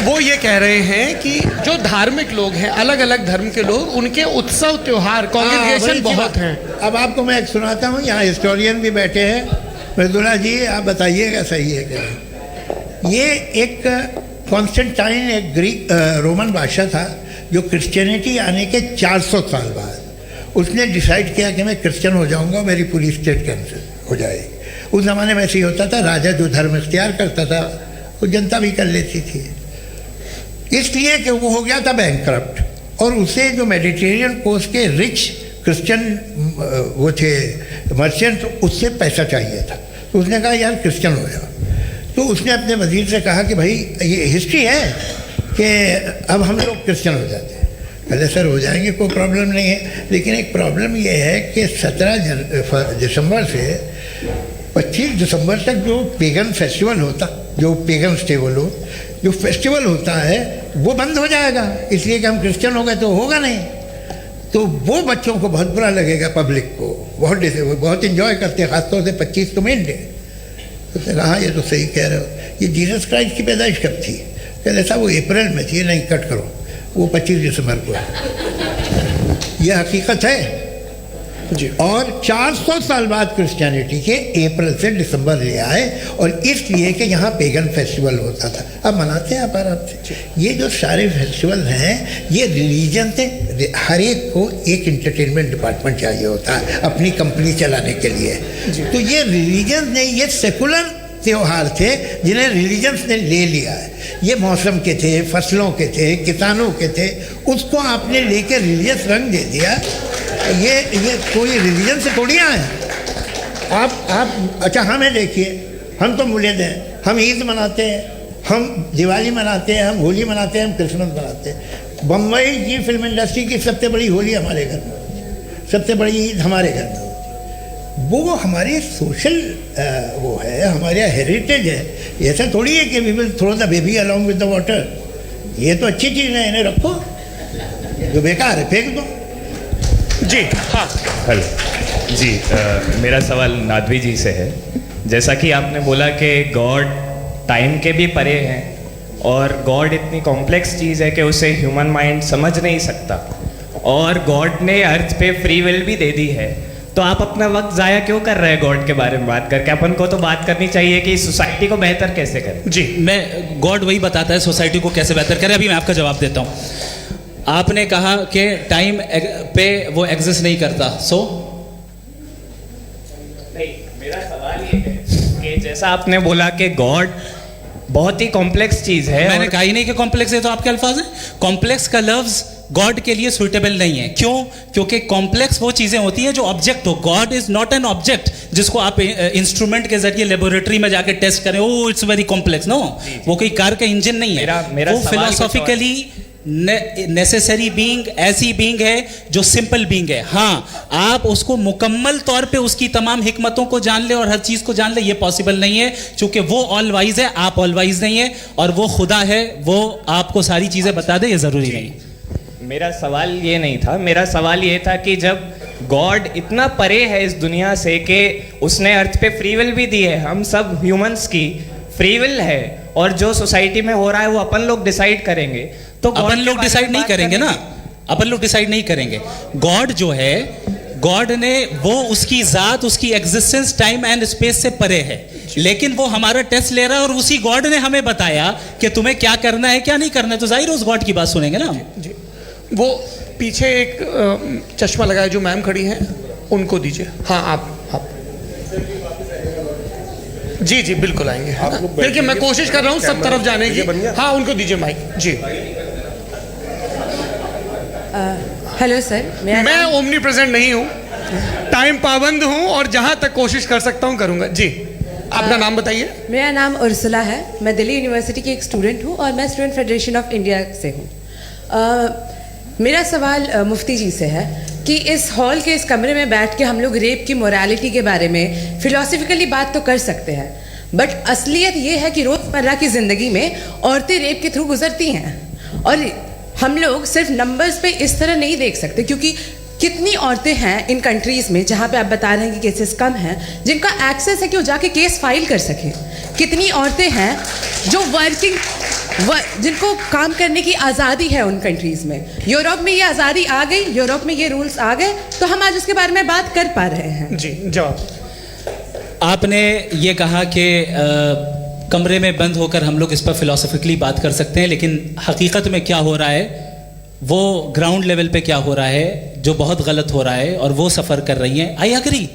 वो ये कह रहे हैं कि जो धार्मिक लोग हैं, अलग अलग धर्म के लोग, उनके उत्सव त्योहार, कॉन्ग्रेगेशन बहुत हैं।
अब आपको मैं एक सुनाता हूँ, यहाँ हिस्टोरियन भी बैठे हैं। मृदुला जी, आप बताइएगा सही है क्या? ये एक कॉन्स्टेंटाइन, एक ग्रीक रोमन बादशाह था, जो क्रिश्चियनिटी आने के 400 साल बाद उसने डिसाइड किया कि मैं क्रिश्चियन हो जाऊंगा, मेरी पूरी स्टेट कैंसिल हो जाएगी। उस ज़माने में ऐसे ही होता था, राजा जो धर्म इख्तियार करता था वो जनता भी कर लेती थी। इसलिए कि वो हो गया था बैंकरप्ट, और उसे जो मेडिटेरियन कोस्ट के रिच क्रिश्चियन वो थे मर्चेंट, तो उससे पैसा चाहिए था। तो उसने कहा यार क्रिश्चियन हो जाओ। तो उसने अपने वजीर से कहा कि भाई ये हिस्ट्री है कि अब हम लोग क्रिश्चियन हो जाते हैं। कहते सर हो जाएंगे, कोई प्रॉब्लम नहीं है, लेकिन एक प्रॉब्लम ये है कि 17 दिसंबर से 25 दिसंबर तक जो पेगन फेस्टिवल होता, जो पेगन्स थे वो लोग, जो फेस्टिवल होता है वो बंद हो जाएगा, इसलिए कि हम क्रिश्चियन हो गए तो होगा नहीं। तो वो बच्चों को बहुत बुरा लगेगा, पब्लिक को बहुत इन्जॉय करते हैं, खासतौर से 25 को मेन डे। तो उसने कहा ये तो सही कह रहे हो, ये जीसस क्राइस्ट की पैदाइश कब थी? कहते साहब वो अप्रैल में थी। नहीं, कट करो, वो 25 दिसंबर को है। ये हकीकत है जी। और 400 साल बाद क्रिश्चियनिटी के अप्रैल से दिसंबर ले आए, और इसलिए कि यहाँ पेगन फेस्टिवल होता था। अब मनाते हैं आप आराम से। ये जो सारे फेस्टिवल हैं ये रिलीजन से, हर एक को एक इंटरटेनमेंट डिपार्टमेंट चाहिए होता है अपनी कंपनी चलाने के लिए। तो ये रिलीजन ने, ये सेकुलर त्योहार थे जिन्हें रिलीजन्स ने ले लिया है। ये मौसम के थे, फसलों के थे, किसानों के थे, उसको आपने लेके रिलीजियस रंग दे दिया। ये कोई रिलीजन से थोड़ी आए हैं आप। अच्छा हमें देखिए, हम तो मुल्द हैं, हम ईद मनाते हैं, हम दिवाली मनाते हैं, हम होली मनाते हैं, हम क्रिसमस मनाते हैं। बम्बई की फिल्म इंडस्ट्री की सबसे बड़ी होली हमारे घर में होती है, सबसे बड़ी ईद हमारे घर में होती है। वो हमारी सोशल वो है, हमारे हेरिटेज है। ऐसा थोड़ी है कि we will throw the baby along with the water. ये तो अच्छी चीज़ है, इन्हें रखो, जो बेकार है फेंक दो।
जी हाँ,
हेलो जी, मेरा सवाल नादवी जी से है। जैसा कि आपने बोला कि गॉड टाइम के भी परे हैं और गॉड इतनी कॉम्प्लेक्स चीज़ है कि उसे ह्यूमन माइंड समझ नहीं सकता, और गॉड ने अर्थ पे फ्री विल भी दे दी है, तो आप अपना वक्त ज़ाया क्यों कर रहे हैं गॉड के बारे में बात करके? अपन को तो बात करनी चाहिए कि सोसाइटी को बेहतर कैसे करें।
जी,
मैं गॉड वही बताता है सोसाइटी को कैसे बेहतर करें। अभी मैं आपका जवाब देता हूँ। आपने कहा कि टाइम पे वो एग्जिस्ट नहीं करता, सो
नहीं, मेरा सवाल ये है कि जैसा आपने बोला कि गॉड बहुत ही कॉम्प्लेक्स चीज़ है।
मैंने कहा ही नहीं कि कॉम्प्लेक्स है, तो आपके अल्फाज हैं। कॉम्प्लेक्स का लफ्ज गॉड के लिए सुइटेबल नहीं है। क्यों? क्योंकि कॉम्प्लेक्स वो चीजें होती हैं जो ऑब्जेक्ट हो। God is not an object जिसको आप इंस्ट्रूमेंट के जरिए लेबोरेटरी में जाके टेस्ट करें, oh it's very complex. No, वो कोई कार का इंजन नहीं है।
मेरा
वो फिलोसॉफिकली नेसेसरी बीइंग ऐसी बीइंग है जो सिंपल बीइंग है। हाँ, आप उसको मुकम्मल तौर पे उसकी तमाम हिकमतों को जान ले और हर चीज को जान ले, ये पॉसिबल नहीं है, क्योंकि वो ऑल वाइज है, आप ऑल वाइज नहीं है, और वो खुदा है, वो आपको सारी चीजें बता दे, ये जरूरी नहीं है।
मेरा सवाल ये नहीं था, मेरा सवाल ये था कि जब गॉड इतना परे है इस दुनिया से कि उसने अर्थ पे फ्री विल भी दी है, हम सब ह्यूमंस की फ्री विल है, और जो सोसाइटी में हो रहा है वो अपन लोग डिसाइड करेंगे, तो
अपन लोग डिसाइड नहीं करेंगे ना, अपन लोग डिसाइड नहीं करेंगे। गॉड जो है, गॉड ने वो उसकी जात, उसकी एग्जिस्टेंस टाइम एंड स्पेस से परे है, लेकिन वो हमारा टेस्ट ले रहा है और उसी गॉड ने हमें बताया कि तुम्हें क्या करना है क्या नहीं करना है, तो जाहिर उस गॉड की बात सुनेंगे ना।
जी, वो पीछे एक चश्मा लगाया जो मैम खड़ी हैं, उनको दीजिए। हाँ, आप जी जी बिल्कुल आएंगे। देखिए मैं कोशिश कर रहा हूँ सब तरफ जाने की। हाँ, उनको दीजिए माइक। जी,
हेलो सर,
मैं ओमनी प्रेजेंट नहीं हूँ, टाइम पाबंद हूँ, और जहाँ तक कोशिश कर सकता हूँ करूँगा। जी, अपना नाम बताइए।
मेरा नाम उर्सुला है, मैं दिल्ली यूनिवर्सिटी की एक स्टूडेंट हूँ और मैं स्टूडेंट फेडरेशन ऑफ इंडिया से हूँ। मेरा सवाल मुफ्ती जी से है कि इस हॉल के इस कमरे में बैठ के हम लोग रेप की मोरालिटी के बारे में फिलोसफिकली बात तो कर सकते हैं, बट असलियत ये है कि रोज़मर्रा की ज़िंदगी में औरतें रेप के थ्रू गुजरती हैं, और हम लोग सिर्फ नंबर्स पे इस तरह नहीं देख सकते, क्योंकि कितनी औरतें हैं इन कंट्रीज़ में जहाँ पे आप बता रहे हैं कि केसेस कम हैं, जिनका एक्सेस है कि वो जाके केस फाइल कर सकें। कितनी औरतें हैं जो जिनको काम करने की आज़ादी है उन कंट्रीज़ में। यूरोप में ये आज़ादी आ गई, यूरोप में ये रूल्स आ गए, तो हम आज उसके बारे में बात कर पा रहे हैं।
जी, जवाब।
आपने ये कहा कि कमरे में बंद होकर हम लोग इस पर फिलोसफिकली बात कर सकते हैं, लेकिन हकीकत में क्या हो रहा है, वो ग्राउंड लेवल पे क्या हो रहा है, जो बहुत गलत हो रहा है, और वो सफ़र कर रही हैं। आई एग्री,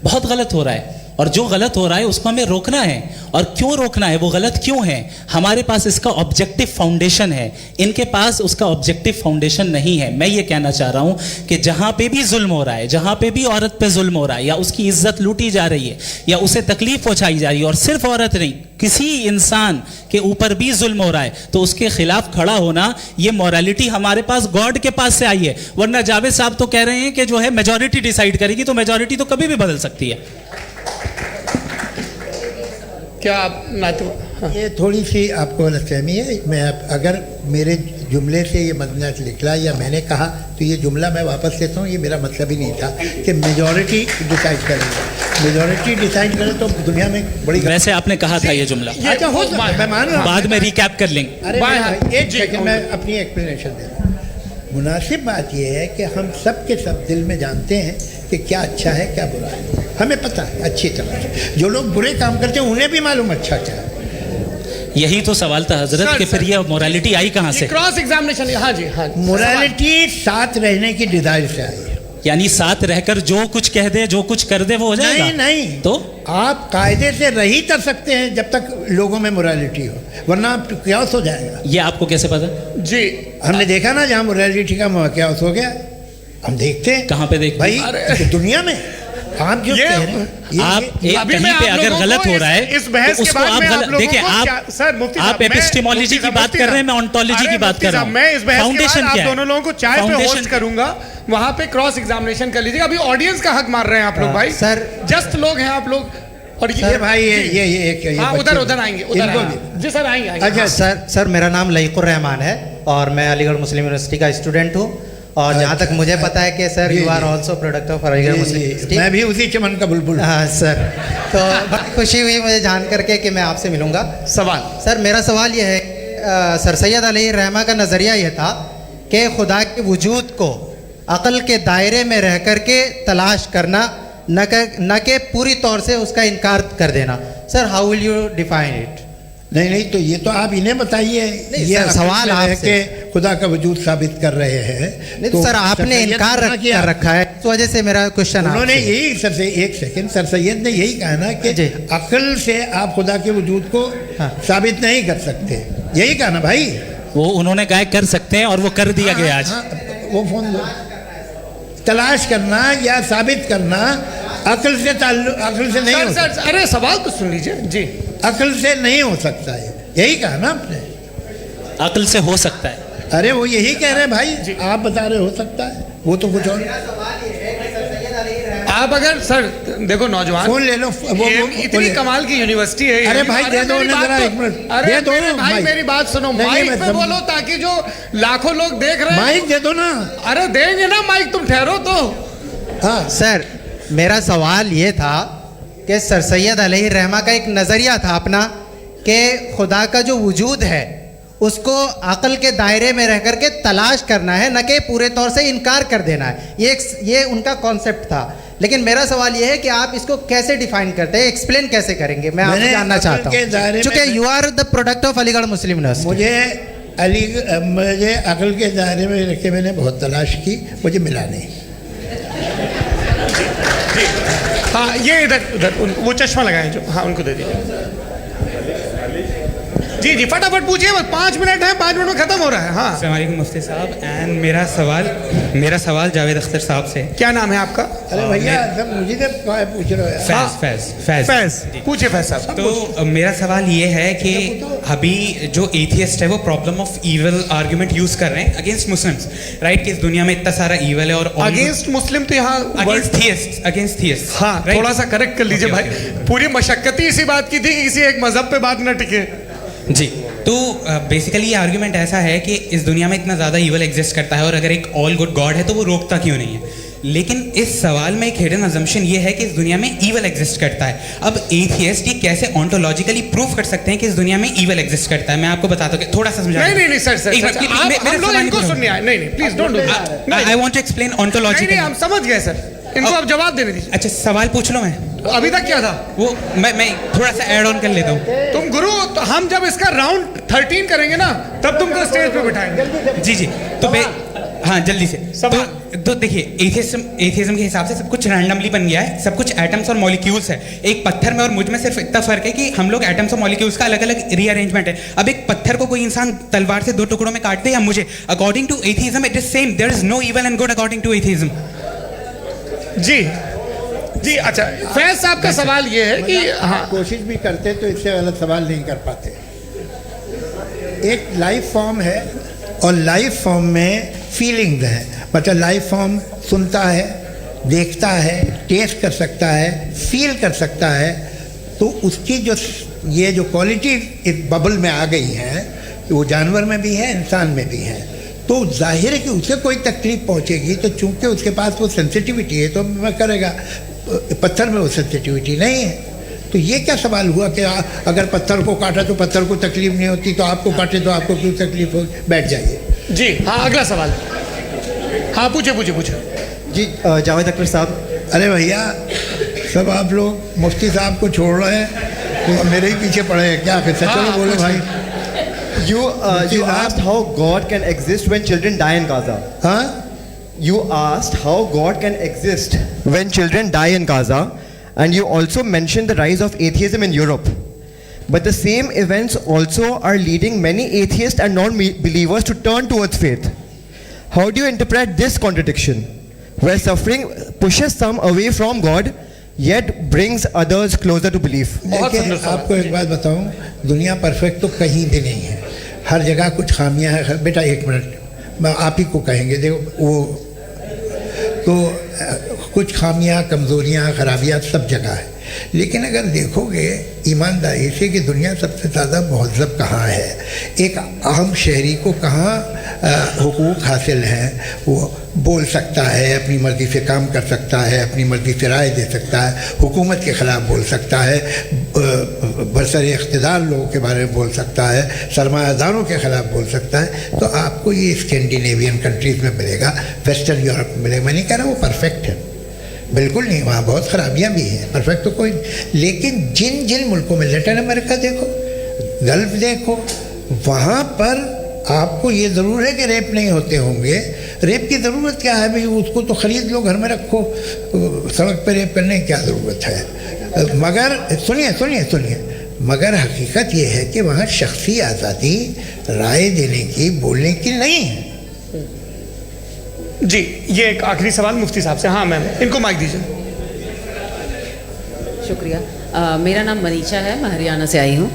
बहुत गलत हो रहा है, और जो गलत हो रहा है उसको हमें रोकना है। और क्यों रोकना है, वो गलत क्यों है, हमारे पास इसका ऑब्जेक्टिव फाउंडेशन है, इनके पास उसका ऑब्जेक्टिव फाउंडेशन नहीं है। मैं ये कहना चाह रहा हूं कि जहां पे भी जुल्म हो रहा है, जहां पे भी औरत पे जुल्म हो रहा है, या उसकी इज्जत लूटी जा रही है, या उसे तकलीफ पहुंचाई जा रही है, और सिर्फ औरत नहीं, किसी इंसान के ऊपर भी जुल्म हो रहा है, तो उसके खिलाफ खड़ा होना, ये मॉरलिटी हमारे पास गॉड के पास से आई है। वरना जावेद साहब तो कह रहे हैं कि जो है मेजॉरिटी डिसाइड करेगी, तो मेजॉरिटी तो कभी भी बदल सकती है।
क्या आप हाँ।
ये थोड़ी सी आपको गलतफहमी है। मैं अगर मेरे जुमले से ये मदनत निकला या मैंने कहा तो ये जुमला मैं वापस लेता हूँ, ये मेरा मतलब ही नहीं था कि मेजॉरिटी डिसाइड करेंगे। मेजॉरिटी डिसाइड करे तो दुनिया में बड़ी,
वैसे आपने कहा था ये जुमला,
अच्छा हो मैं मान रहा हूँ,
बाद में रिकैप कर लेंगे।
अरे एक सेकंड मैं अपनी एक्सप्लेनेशन दे रहा हूँ। मुनासिब बात यह है कि हम सब के सब दिल में जानते हैं कि क्या अच्छा है क्या बुरा है, हमें पता है अच्छी तरह से। जो लोग बुरे काम करते हैं उन्हें भी मालूम अच्छा क्या है।
यही तो सवाल था हजरत कि फिर ये मोरालिटी आई कहाँ से?
Cross examination. हाँ जी, हाँ,
मोरालिटी साथ रहने की डिजायर से आई है।
यानी साथ रहकर जो कुछ कह दे, जो कुछ कर दे, वो हो जाएगा?
नहीं नहीं,
तो
आप कायदे से रही कर सकते हैं जब तक लोगों में मोरालिटी हो, वरना क्यास हो जाएगा।
ये आपको कैसे पता?
जी
हमने देखा ना, जहाँ मोरालिटी का क्यास हो गया, हम देखते हैं।
कहाँ पे देखते
भाई? दुनिया में। आप जो कह रहे हैं,
आप कहीं पे अगर गलत हो रहा है
इस बहस
तो उसको आप गलत देखिए। आप एपिस्टेमोलॉजी की बात कर रहे हैं, मैं ऑन्टोलॉजी की बात कर रहा हूं।
मैं इस बहस
फाउंडेशन
आप
क्या है?
दोनों लोगों को चाय पे होस्ट करूंगा, वहां पे क्रॉस एग्जामिनेशन कर लीजिएगा। अभी ऑडियंस का हक मार रहे हैं आप लोग भाई,
सर
जस्ट लोग हैं आप लोग। और
ये भाई ये
हाँ, उधर आएंगे, जी सर आएंगे।
अच्छा सर मेरा नाम लईकुर रहमान है और मैं अलीगढ़ मुस्लिम यूनिवर्सिटी का स्टूडेंट हूँ। और जहाँ तक मुझे पता है कि sir you are also product of Aligarh Muslim University.
मैं भी उसी चमन का बुलबुल।
हाँ सर, तो बड़ी खुशी हुई मुझे जान करके कि मैं आपसे मिलूंगा।
सवाल
सर, मेरा सवाल यह है, सर सैयद अली रहमा का नज़रिया यह था कि खुदा के वजूद को अक़ल के दायरे में रह कर के तलाश करना, न कि पूरी तौर से उसका इनकार कर देना। Sir how will you define it?
नहीं तो ये तो आप इन्हें बताइए। ये
सवाल आपसे
खुदा का वजूद साबित कर रहे हैं।
नहीं तो सर आपने इनकार कर रखा है, इस वजह से मेरा क्वेश्चन।
उन्होंने यही सर से एक सेकंड, सर सैयद ने यही कहा ना कि अक्ल से आप खुदा के वजूद को साबित नहीं कर सकते, यही कहा ना भाई।
वो उन्होंने कहा कर सकते हैं और वो कर दिया गया आज।
वो फोन दो। तलाश करना या साबित करना अक्ल से अक्ल से नहीं हो सकता।
अरे सवाल तो सुन लीजिए जी।
अक्ल से नहीं हो सकता है, यही कहा ना आपने।
अक्ल से हो सकता है।
अरे वो यही कह रहे हैं भाई, आप बता रहे हो सकता है, वो तो कुछ और।
आप अगर सर देखो नौजवान
फोन ले लो, वो
इतनी कमाल की यूनिवर्सिटी है।
अरे भाई दे दो ना जरा, एक मिनट दे दो
भाई, मेरी बात सुनो, माइक पे बोलो ताकि जो लाखों लोग देख रहे हैं।
माइक दे दो ना।
अरे देंगे ना माइक, तुम ठहरो तो।
हाँ सर, मेरा सवाल ये था कि सर सैयद अलैहि रहमा का एक नज़रिया था अपना कि खुदा का जो वजूद है उसको अक़ल के दायरे में रह कर के तलाश करना है, न कि पूरे तौर से इनकार कर देना है। ये उनका कॉन्सेप्ट था। लेकिन मेरा सवाल ये है कि आप इसको कैसे डिफाइन करते हैं, एक्सप्लेन कैसे करेंगे? मैं आपसे जानना चाहता हूँ, क्योंकि you are the product of Aligarh Muslim University.
मुझे अक़ल के दायरे में रख के मैंने बहुत तलाश की, मुझे मिला नहीं।
हाँ ये इधर वो चश्मा लगाए जो, हाँ उनको दे दीजिए। जी जी फटाफट पूछिए, बस 5 मिनट है, 5 मिनट में खत्म हो रहा है। हाँ
अस्सलाम वालेकुम मुफ्ती साहब। एंड मेरा सवाल जावेद अख्तर साहब से।
क्या नाम है आपका?
अरे भैया सब मुझे पूछ रहे हो।
फैज
पूछे फैज साहब।
तो मेरा सवाल ये है कि अभी जो एथियस्ट है वो problem of evil argument use कर रहे हैं अगेंस्ट मुस्लिम्स, राइट? कि इस दुनिया में इतना सारा ईवल है और
अगेंस्ट मुस्लिम तो यहाँ
अगेंस्ट थियस्ट।
हाँ थोड़ा सा करेक्ट कर लीजिए भाई, पूरी मशक्कत ही इसी बात की थी कि किसी एक मजहब पे बात न टिके।
जी, तो बेसिकली ये आर्ग्यूमेंट ऐसा है कि इस दुनिया में इतना ज़्यादा ईवल एग्जिस्ट करता है और अगर एक ऑल गुड गॉड है तो वो रोकता क्यों नहीं है? लेकिन इस सवाल में एक हिडन अजम्पशन ये है कि इस दुनिया में ईवल एग्जिस्ट करता है। अब एथियस्ट ये कैसे ऑन्टोलॉजिकली प्रूव कर सकते हैं कि इस दुनिया में ईवल एग्जिस्ट करता है? मैं आपको बताता हूँ, थोड़ा सा समझा।
नहीं सर हम लोग इनको सुनने आए। नहीं please don't do that.
I want to explain ontologically.
हम समझ गए सर, इनको आप जवाब देने दीजिए।
अच्छा सवाल पूछ लो। मैं
अभी तक क्या था
वो मैं थोड़ा सा ऐड ऑन कर लेता हूँ।
तुम गुरु, तो हम जब इसका राउंड 13 करेंगे ना तब तुमको स्टेज पे बिठाएंगे।
जी तो हाँ जल्दी से।
सवाल
तो देखिए एथिज्म के हिसाब से सब कुछ रैंडमली बन गया है, सब कुछ एटम्स और मॉलिक्यूल्स है। एक पत्थर में और मुझ में सिर्फ इतना फर्क है कि हम लोग एटम्स और मॉलिक्यूल्स का अलग अलग रीअरेंजमेंट है। अब एक पत्थर को कोई इंसान तलवार से 2 टुकड़ों में काट दे या मुझे, according to atheism it is same, there is no evil and good according to atheism.
जी जी, अच्छा फैज साहब का सवाल ये है कि हाँ,
कोशिश भी करते तो इससे गलत सवाल नहीं कर पाते। एक लाइफ फॉर्म है और लाइफ फॉर्म में फीलिंग्स हैं, मतलब लाइफ फॉर्म सुनता है, देखता है, टेस्ट कर सकता है, फील कर सकता है, तो उसकी जो ये जो क्वालिटी इस बबल में आ गई हैं वो जानवर में भी है, इंसान में भी है। तो जाहिर है कि उसे कोई तकलीफ पहुंचेगी, तो चूंकि उसके पास वो सेंसिटिविटी है तो मैं करेगा, पत्थर में वो सेंसिटिविटी नहीं है। तो ये क्या सवाल हुआ कि अगर पत्थर को काटा तो पत्थर को तकलीफ नहीं होती, तो आपको काटे तो आपको क्यों तकलीफ हो? बैठ जाइए
जी। हाँ, अगला सवाल। हाँ, पूछे
जी। जावेद अख्तर साहब।
अरे भैया, सब आप लोग मुफ्ती साहब को छोड़ रहे हैं तो मेरे ही पीछे पड़े हैं क्या? फिर चलो बोलो भाई।
You asked how God can exist when children die in Gaza.
Huh?
You asked how God can exist when children die in Gaza, and you also mentioned the rise of atheism in Europe. But the same events also are leading many atheists and non-believers to turn towards faith. How do you interpret this contradiction, where suffering pushes some away from God, yet brings others closer to belief?
देखिए, आपको एक बात बताऊं, दुनिया perfect तो कहीं भी नहीं है, हर जगह कुछ खामियां हैं। बेटा एक मिनट, मैं आप ही को कहेंगे, देखो वो तो कुछ खामियां, कमज़ोरियां, खराबियां सब जगह है। लेकिन अगर देखोगे ईमानदारी से कि दुनिया सबसे ज़्यादा महज़ब कहाँ है, एक आम शहरी को कहाँ हुकूक हासिल हैं, वो बोल सकता है, अपनी मर्ज़ी से काम कर सकता है, अपनी मर्ज़ी से राय दे सकता है, हुकूमत के ख़िलाफ़ बोल सकता है, बरसरे इख्तिदार लोगों के बारे में बोल सकता है, सरमायादारों के ख़िलाफ़ बोल सकता है। तो आपको ये स्कैंडिनेवियन कंट्रीज़ में मिलेगा, वेस्टर्न यूरोप में मिलेगा। मैं नहीं कह रहा वो परफेक्ट है, बिल्कुल नहीं, वहाँ बहुत ख़राबियाँ भी हैं, परफेक्ट तो कोई। लेकिन जिन जिन मुल्कों में, लैटिन अमेरिका देखो, गल्फ देखो, वहाँ पर आपको ये ज़रूर है कि रेप नहीं होते होंगे। रेप की ज़रूरत क्या है भाई? उसको तो ख़रीद लो, घर में रखो, सड़क पर रेप करने की क्या ज़रूरत है? मगर सुनिए, मगर हकीकत ये है कि वहाँ शख्सी आज़ादी राय देने की, बोलने की नहीं है।
जी, ये एक आखिरी सवाल मुफ्ती साहब से। हाँ मैम, इनको माइक दीजिए।
शुक्रिया। मेरा नाम मनीषा है, मैं हरियाणा से आई हूँ।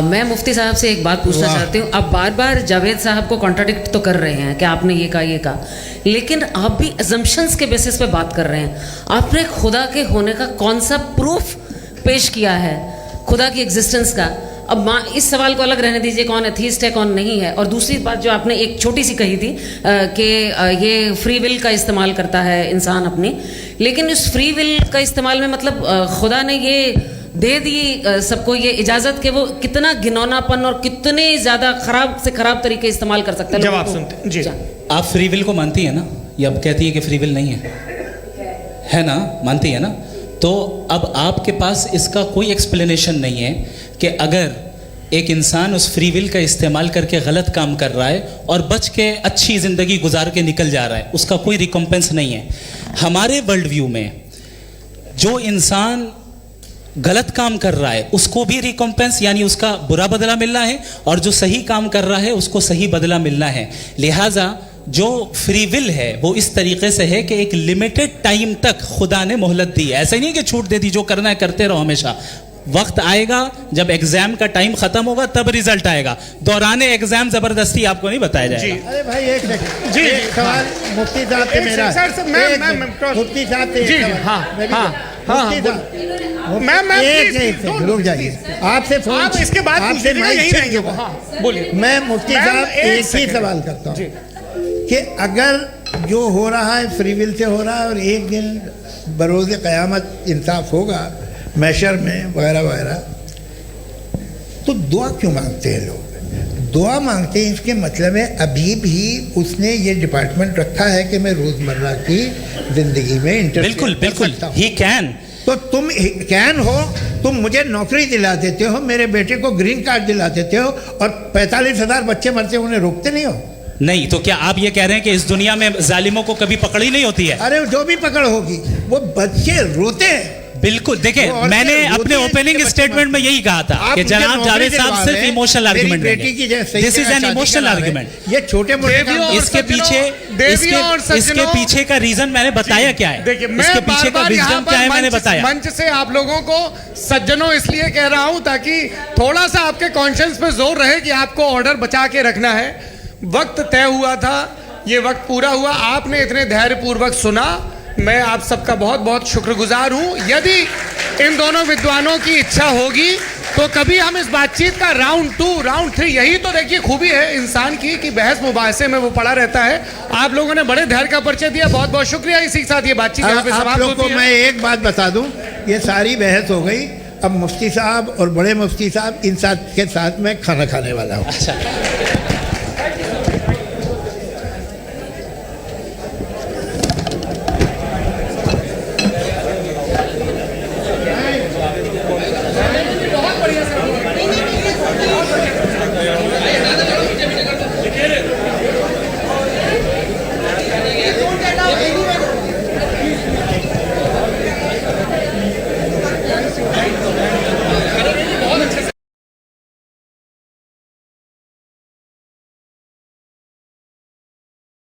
मैं मुफ्ती साहब से एक बात पूछना चाहती हूँ। आप बार बार जावेद साहब को कॉन्ट्राडिक्ट तो कर रहे हैं कि आपने ये कहा, लेकिन आप भी अजम्पशंस के बेसिस पे बात कर रहे हैं। आपने खुदा के होने का कौन सा प्रूफ पेश किया है, खुदा की एग्जिस्टेंस का? अब इस सवाल को अलग रहने दीजिए, कौन एथीस्ट है कौन नहीं है। और दूसरी बात जो आपने एक छोटी सी कही थी कि ये फ्री विल का इस्तेमाल करता है इंसान अपनी, लेकिन इस फ्री विल का इस्तेमाल में मतलब खुदा ने ये दे दी सबको ये इजाज़त कि वो कितना घिनौनापन और कितने ज़्यादा ख़राब से ख़राब तरीके इस्तेमाल कर सकता है।
जवाब सुनते जी।
आप फ्री विल को मानती है ना, या अब कहती है कि फ्री विल नहीं है ना? मानती है ना? तो अब आपके पास इसका कोई एक्सप्लेनेशन नहीं है कि अगर एक इंसान उस फ्री विल का इस्तेमाल करके गलत काम कर रहा है और बच के अच्छी ज़िंदगी गुजार के निकल जा रहा है, उसका कोई रिकम्पेंस नहीं है। हमारे वर्ल्ड व्यू में जो इंसान गलत काम कर रहा है उसको भी रिकम्पेंस यानी उसका बुरा बदला मिलना है, और जो सही काम कर रहा है उसको सही बदला मिलना है। लिहाजा जो फ्री विल है वो इस तरीके से है कि एक लिमिटेड टाइम तक खुदा ने मोहलत दी है। ऐसा नहीं कि छूट दे दी, जो करना है करते रहो हमेशा। वक्त आएगा जब एग्जाम का टाइम खत्म होगा तब रिजल्ट आएगा, दौरान एग्जाम जबरदस्ती आपको नहीं बताया जाएगा।
अरे भाई एक सेकंड जी, एक सवाल मुफ्ती साहब से मेरा, मुफ्ती साहब से एक सवाल, रुक जाइए, आपसे फोन,
आप इसके बाद
आपसे
यहीं रहेंगे वो। हाँ बोलिए।
मैं मुफ्ती साहब एक ही सवाल करता हूँ कि अगर जो हो रहा है फ्री विल से हो रहा है और एक दिन बरोज़ क़यामत इंसाफ होगा मैशर में वगैरह वगैरह, तो दुआ क्यों मांगते हैं लोग? दुआ मांगते हैं इसके मतलब है अभी भी उसने ये डिपार्टमेंट रखा है कि मैं रोज़मर्रा की ज़िंदगी में इंटरेस्ट
बिल्कुल ही कैन।
तो तुम कैन हो, तुम मुझे नौकरी दिला देते हो, मेरे बेटे को ग्रीन कार्ड दिला देते हो, और 45,000 बच्चे मरते हो उन्हें रोकते नहीं हो।
नहीं, तो क्या आप ये कह रहे हैं कि इस दुनिया में जालिमों को कभी पकड़ ही नहीं होती है?
अरे जो भी पकड़ होगी, वो बच्चे रोते हैं।
बिल्कुल, देखिए मैंने अपने ओपनिंग स्टेटमेंट में यही कहा था कि जनाब जावेद साहब सिर्फ इमोशनल आर्गुमेंट देंगे। This is an emotional argument.
ये छोटे मोटे
इसके पीछे का रीजन मैंने बताया क्या है,
देखिए मैं
इसके पीछे का विजडम क्या है मैंने बताया।
मंच से आप लोगों को सज्जनों इसलिए कह रहा हूं ताकि थोड़ा सा आपके कॉन्शियंस पे जोर रहे कि आपको ऑर्डर बचा के रखना है। वक्त तय हुआ था, ये वक्त पूरा हुआ, आपने इतने धैर्यपूर्वक सुना, मैं आप सबका बहुत बहुत शुक्रगुजार हूं। यदि इन दोनों विद्वानों की इच्छा होगी तो कभी हम इस बातचीत का राउंड 2, राउंड 3, यही तो देखिए खूबी है इंसान की कि बहस मुबाहसे में वो पड़ा रहता है। आप लोगों ने बड़े धैर्य का परिचय दिया, बहुत बहुत शुक्रिया। इसी के साथ ये बातचीत यहाँ पे समाप्त होती है।
मैं एक बात बता दूं, ये सारी बहस हो गई, अब मुफ्ती साहब और बड़े मुफ्ती साहब इन साथ के साथ मैं खाना खाने वाला हूँ।
अच्छा।